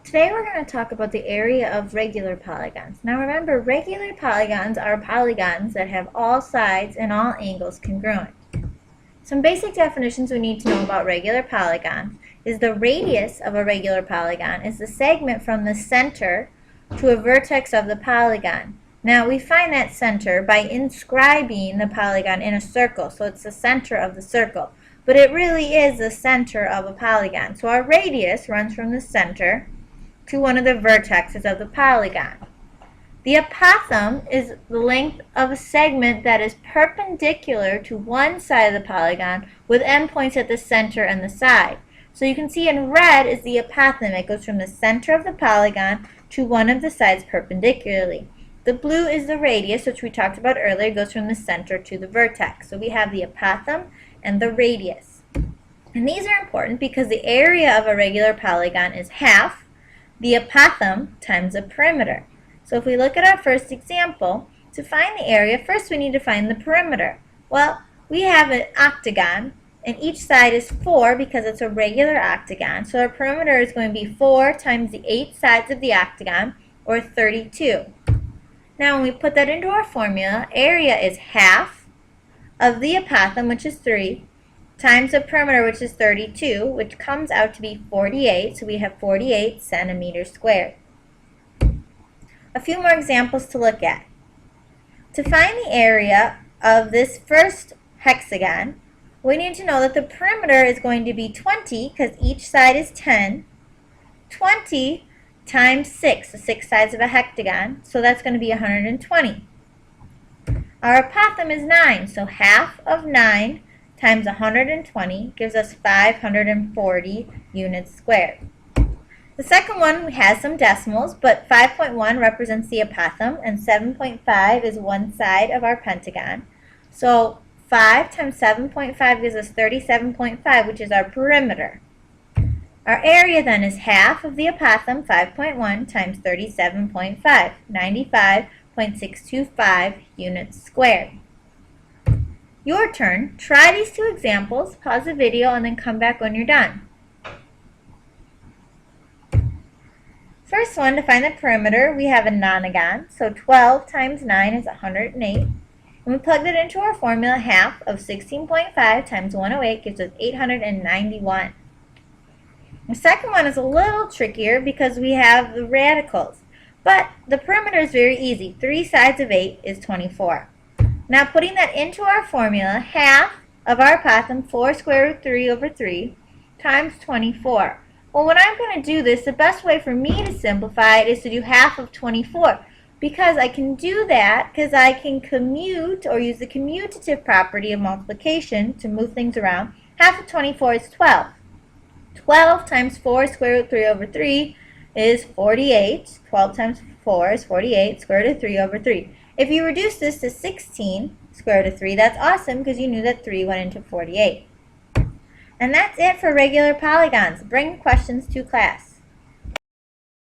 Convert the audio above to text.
Today we're going to talk about the area of regular polygons. Now remember, regular polygons are polygons that have all sides and all angles congruent. Some basic definitions we need to know about regular polygons is the radius of a regular polygon is the segment from the center to a vertex of the polygon. Now we find that center by inscribing the polygon in a circle, so it's the center of the circle. But it really is the center of a polygon. So our radius runs from the center to one of the vertexes of the polygon. The apothem is the length of a segment that is perpendicular to one side of the polygon with endpoints at the center and the side. So you can see in red is the apothem. It goes from the center of the polygon to one of the sides perpendicularly. The blue is the radius, which we talked about earlier. It goes from the center to the vertex. So we have the apothem and the radius. And these are important because the area of a regular polygon is half the apothem times the perimeter. So if we look at our first example, to find the area, first we need to find the perimeter. Well, we have an octagon, and each side is 4 because it's a regular octagon. So our perimeter is going to be 4 times the 8 sides of the octagon, or 32. Now when we put that into our formula, area is half of the apothem, which is 3, times the perimeter, which is 32, which comes out to be 48. So we have 48 centimeters squared. A few more examples to look at. To find the area of this first hexagon, we need to know that the perimeter is going to be 20 because each side is 10. 20 times 6, the 6 sides of a hectagon, so that's going to be 120. Our apothem is 9, so half of 9 times 120 gives us 540 units squared. The second one has some decimals, but 5.1 represents the apothem, and 7.5 is one side of our pentagon. So 5 times 7.5 gives us 37.5, which is our perimeter. Our area then is half of the apothem, 5.1, times 37.5, 95.625 units squared. Your turn. Try these two examples, pause the video, and then come back when you're done. First one, to find the perimeter, we have a nonagon, so 12 times 9 is 108. And we plug that into our formula, half of 16.5 times 108 gives us 891. The second one is a little trickier because we have the radicals, but the perimeter is very easy. 3 sides of 8 is 24. Now putting that into our formula, half of our apothem, 4 square root 3 over 3, times 24. Well, when I'm going to do this, the best way for me to simplify it is to do half of 24, because I can do that because I can commute or use the commutative property of multiplication to move things around. Half of 24 is 12. 12 times 4 square root 3 over 3 is 48. 12 times 4 is 48, square root of 3 over 3. If you reduce this to 16 square root of 3, that's awesome because you knew that 3 went into 48. And that's it for regular polygons. Bring questions to class.